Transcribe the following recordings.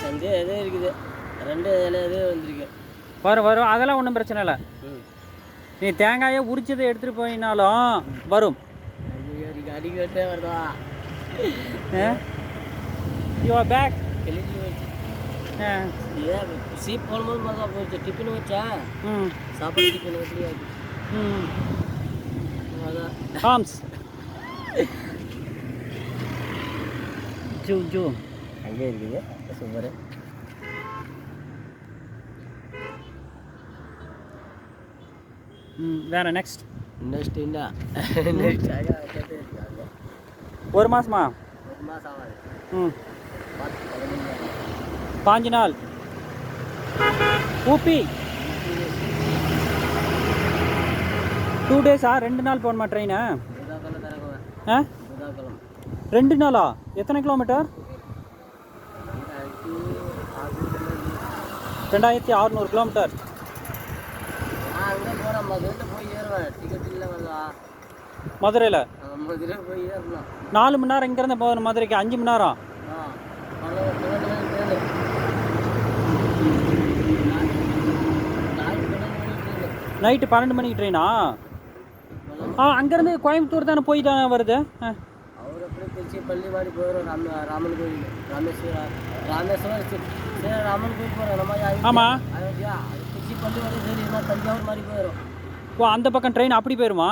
சந்தை எதே இருக்குது, 2 இலை எதே வந்திருக்கு. வரும் வரும், அதெல்லாம் ஒன்றும் பிரச்சனை இல்லை. நீ தேங்காயை உரிச்சதை எடுத்துகிட்டு போயினாலும் வரும். அடிக்கிட்டே வருதா? யுவர் பேக் கிழிஞ்சி போச்சு. சீப் போகும்போது மகா போச்சு. டிஃபின் வச்சா சாப்பாடு டிஃபின் எப்படி ஆச்சு? அதான் ஹாம்ஸ் ஜூ ஜூ அங்கே இருக்குது. சூப்பர். வேறு நெக்ஸ்ட் என்ன ஒரு மாதமா? 1 மாதம் ஆகாது. 5 நாள். ஊப்பி 2 டேஸா? 2 நாள் போகணுமா ட்ரெயினு? 2 நாளா? எத்தனை கிலோமீட்டர்? 2600 கிலோமீட்டர். அங்கே போகிறேன், மதுரையில் போய் ஏறுவேன். டிக்கெட் இல்லை வருதா? மதுரையில் மதுரை போய் ஏறலாம். 4 மணி நேரம் இங்கேருந்து போகணும் மதுரைக்கு. 5 மணி நேரம். நைட்டு 12 மணிக்கு ட்ரெயினா? அங்கேருந்து கோயம்புத்தூர் தானே போய் தானே வருது. அவர் அப்படியே திருச்சி பள்ளிவாடி போயிடும். ராமன் கோயில், ராமேஸ்வரம் சரி, ராமன் கோயில் போகிறோம் நம்ம. ஆமாம், அயோத்தியா திருச்சி பள்ளிவாடி சரி, என்ன தஞ்சாவூர் மாதிரி போயிடும். ஓ, அந்த பக்கம் ட்ரெயின் அப்படி போயிடுமா?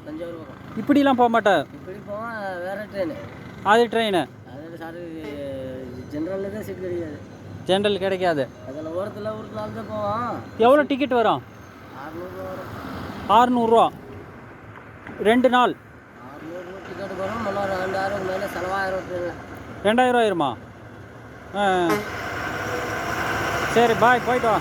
தஞ்சாவூர் பக்கம் இப்படிலாம் போக மாட்டேன். இப்படி போவான் வேறு ட்ரெயின். அது ட்ரெயின் அதில் சார் ஜென்ரலில் தான் சீட் கிடைக்காது. ஜென்ரல் கிடைக்காது. அதில் ஒரு நாள் தான் போவான். எவ்வளோ டிக்கெட் வரும்? 600 வரும். 600 2 நாள். 600 டிக்கெட் வரும். 2000 மேலே செலவாயிரம். 2000 ஆயிருமா? சரி, பாய், போயிட்டு வா.